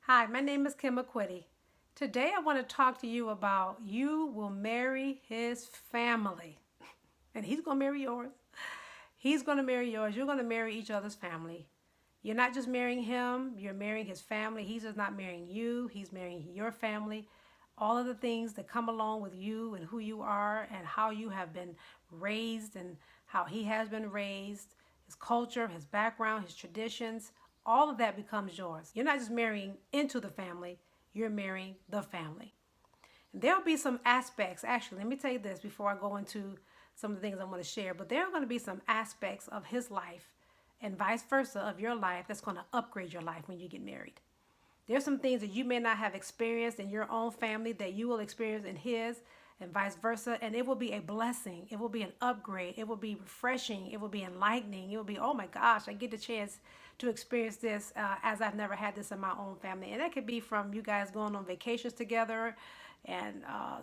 Hi, my name is Kim McQuitty. Today I want to talk to you about you will marry his family. And he's going to marry yours. He's going to marry yours. You're going to marry each other's family. You're not just marrying him, you're marrying his family. He's just not marrying you, he's marrying your family. All of the things that come along with you and who you are and how you have been raised and how he has been raised, his culture, his background, his traditions, all of that becomes yours. You're not just marrying into the family, you're marrying the family. And there'll be some aspects, actually, let me tell you this before I go into some of the things I want to share, but there are going to be some aspects of his life and vice versa of your life that's going to upgrade your life when you get married. There's some things that you may not have experienced in your own family that you will experience in his and vice versa. And it will be a blessing. It will be an upgrade. It will be refreshing. It will be enlightening. It will be, oh my gosh, I get the chance to experience this as I've never had this in my own family. And that could be from you guys going on vacations together and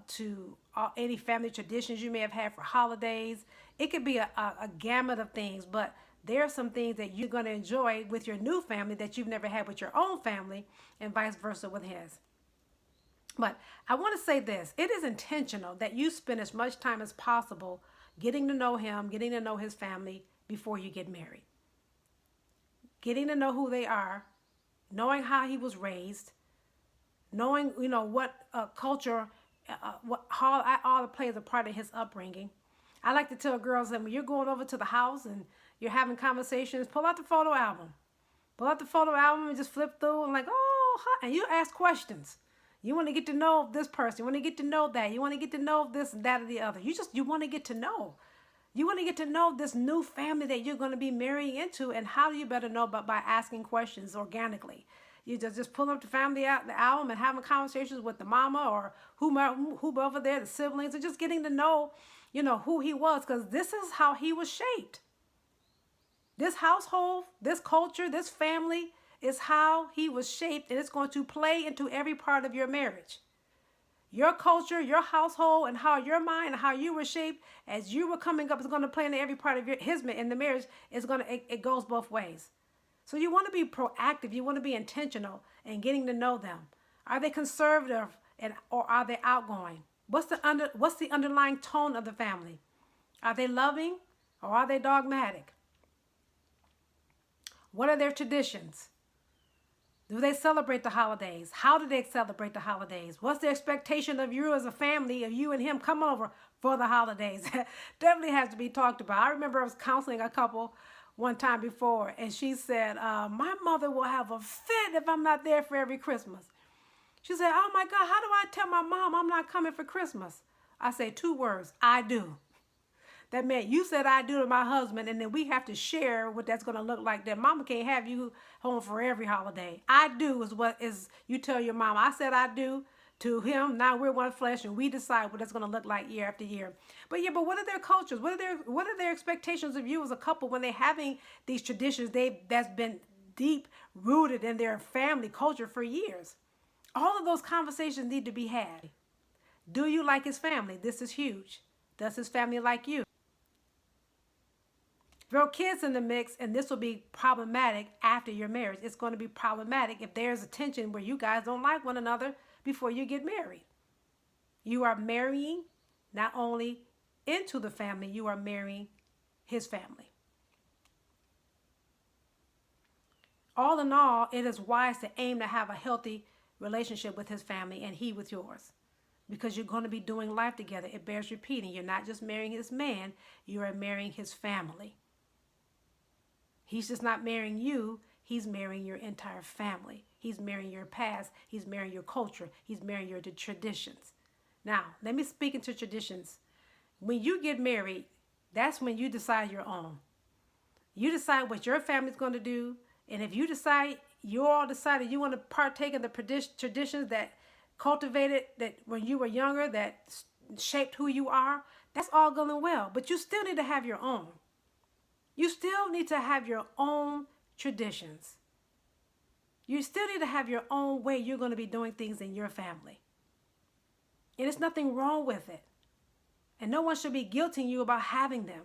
to any family traditions you may have had for holidays. It could be a gamut of things, but there are some things that you're going to enjoy with your new family that you've never had with your own family and vice versa with his. But I want to say this. It is intentional that you spend as much time as possible getting to know him, getting to know his family before you get married. Getting to know who they are, knowing how he was raised, knowing, what culture, how all plays a part of his upbringing. I like to tell girls that when you're going over to the house and you're having conversations, pull out the photo album. Pull out the photo album and just flip through and like, oh, hi, and you ask questions. You want to get to know this person. You want to get to know that. You want to get to know this and that or the other. You want to get to know. You want to get to know this new family that you're going to be marrying into, and how do you better know but by asking questions organically. You just pull up the family out the album and having conversations with the mama or whoever there, the siblings, and just getting to know, who he was, because this is how he was shaped. This household, this culture, this family is how he was shaped, and it's going to play into every part of your marriage. Your culture, your household, and how your mind and how you were shaped as you were coming up is going to play into every part of in the marriage. It goes both ways. So you want to be proactive. You want to be intentional in getting to know them. Are they conservative or are they outgoing? What's the underlying tone of the family? Are they loving or are they dogmatic? What are their traditions? Do they celebrate the holidays? How do they celebrate the holidays? What's the expectation of you as a family, of you and him coming over for the holidays? Definitely has to be talked about. I remember I was counseling a couple one time before, and she said, my mother will have a fit if I'm not there for every Christmas. She said, oh my God, how do I tell my mom I'm not coming for Christmas? I say 2 words, I do. That meant you said I do to my husband, and then we have to share what that's going to look like. That mama can't have you home for every holiday. I do is what is you tell your mama. I said I do to him. Now we're one flesh, and we decide what that's going to look like year after year. But what are their cultures? What are their expectations of you as a couple when they're having these traditions that's been deep rooted in their family culture for years? All of those conversations need to be had. Do you like his family? This is huge. Does his family like you? Throw kids in the mix, and this will be problematic after your marriage. It's going to be problematic if there's a tension where you guys don't like one another before you get married. You are marrying not only into the family, you are marrying his family. All in all, it is wise to aim to have a healthy relationship with his family and he with yours, because you're going to be doing life together. It bears repeating. You're not just marrying this man, you are marrying his family. He's just not marrying you. He's marrying your entire family. He's marrying your past. He's marrying your culture. He's marrying your traditions. Now, let me speak into traditions. When you get married, that's when you decide your own. You decide what your family's going to do. And if you all decided you want to partake in the traditions that cultivated that when you were younger, that shaped who you are, that's all going well. But you still need to have your own. You still need to have your own traditions. You still need to have your own way you're going to be doing things in your family. And there's nothing wrong with it. And no one should be guilting you about having them.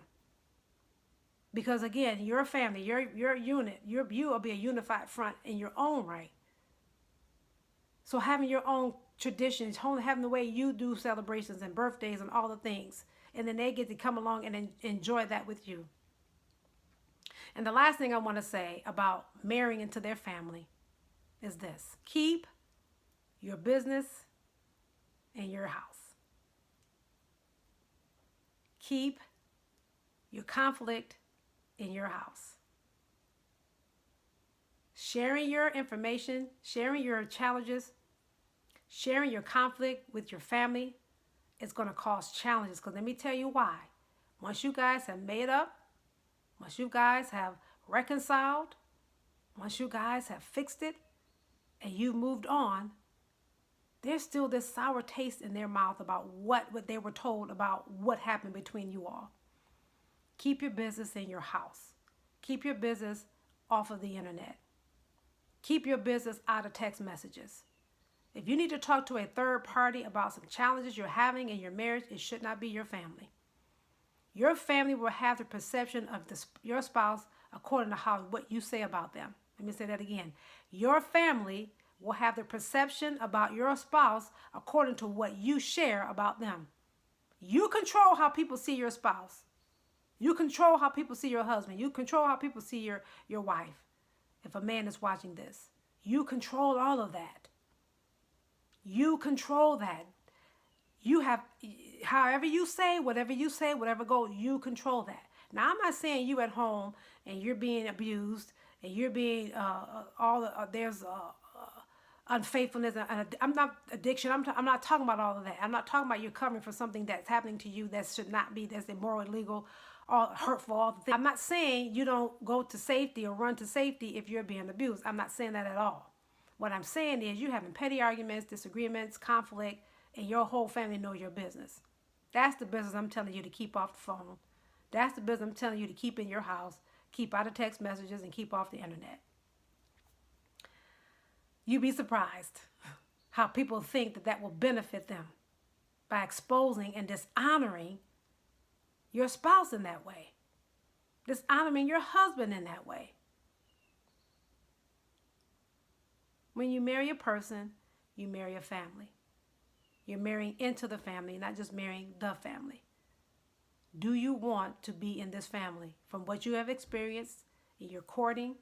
Because again, your family, your unit, you will be a unified front in your own right. So having your own traditions, having the way you do celebrations and birthdays and all the things, and then they get to come along and enjoy that with you. And the last thing I want to say about marrying into their family is this: keep your business in your house. Keep your conflict in your house. Sharing your information, sharing your challenges, sharing your conflict with your family is going to cause challenges. Because let me tell you why. Once you guys have made up, once you guys have reconciled, once you guys have fixed it, and you've moved on, there's still this sour taste in their mouth about what they were told about what happened between you all. Keep your business in your house. Keep your business off of the internet. Keep your business out of text messages. If you need to talk to a third party about some challenges you're having in your marriage, it should not be your family. Your family will have the perception of your spouse according to what you say about them. Let me say that again. Your family will have the perception about your spouse according to what you share about them. You control how people see your spouse. You control how people see your husband. You control how people see your wife. If a man is watching this, you control all of that. You control that. You have, however you say, whatever goes, you control that. Now, I'm not saying you at home and you're being abused and you're being there's unfaithfulness. And I'm not addiction. I'm not talking about all of that. I'm not talking about you covering for something that's happening to you that should not be, that's immoral, illegal, all hurtful, all the things. I'm not saying you don't go to safety or run to safety if you're being abused. I'm not saying that at all. What I'm saying is you're having petty arguments, disagreements, conflict, and your whole family know your business. That's the business I'm telling you to keep off the phone. That's the business I'm telling you to keep in your house, keep out of text messages, and keep off the internet. You'd be surprised how people think that will benefit them by exposing and dishonoring your spouse in that way, dishonoring your husband in that way. When you marry a person, you marry a family. You're marrying into the family, not just marrying the family. Do you want to be in this family? From what you have experienced, and you're courting,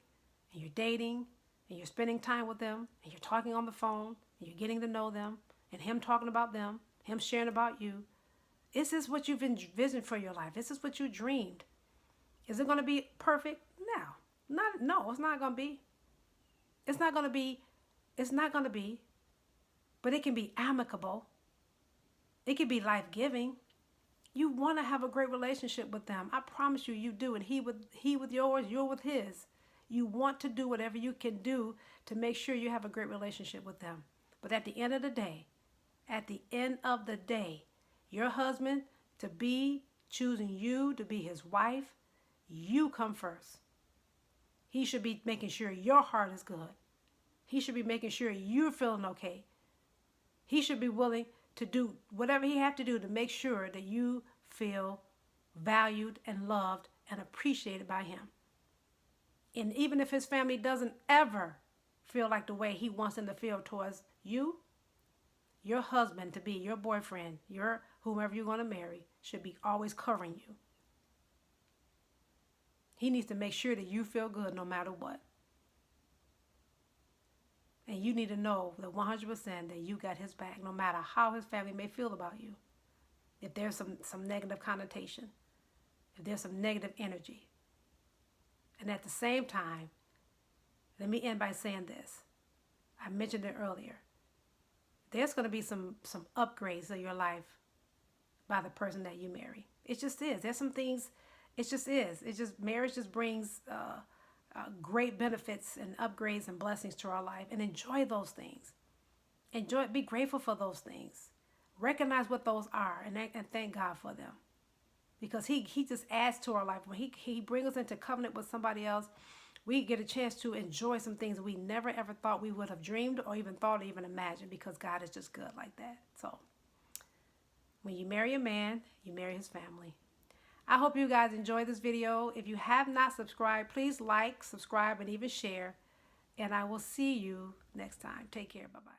and you're dating, and you're spending time with them, and you're talking on the phone, and you're getting to know them, and him talking about them, him sharing about you. Is this what you've envisioned for your life? Is this what you dreamed? Is it going to be perfect? No, it's not going to be. It's not going to be. It's not going to be. But it can be amicable. It can be life-giving. You want to have a great relationship with them. I promise you, you do. And he with yours, you're with his. You want to do whatever you can do to make sure you have a great relationship with them. But at the end of the day, your husband to be choosing you to be his wife, you come first. He should be making sure your heart is good. He should be making sure you're feeling okay. He should be willing to do whatever he has to do to make sure that you feel valued and loved and appreciated by him. And even if his family doesn't ever feel like the way he wants them to feel towards you, your husband to be, your boyfriend, your whomever you're going to marry, should be always covering you. He needs to make sure that you feel good no matter what. And you need to know that 100% that you got his back no matter how his family may feel about you. If there's some negative connotation, if there's some negative energy. And at the same time, let me end by saying this. I mentioned it earlier. There's going to be some upgrades in your life by the person that you marry. It just is. There's some things, it just is. Marriage just brings great benefits and upgrades and blessings to our life, and enjoy those things. Be grateful for those things. Recognize what those are and thank God for them. Because he just adds to our life. When he brings us into covenant with somebody else, we get a chance to enjoy some things we never ever thought we would have dreamed or even thought or even imagined, because God is just good like that. So when you marry a man, you marry his family. I hope you guys enjoyed this video. If you have not subscribed, please like, subscribe, and even share. And I will see you next time. Take care. Bye-bye.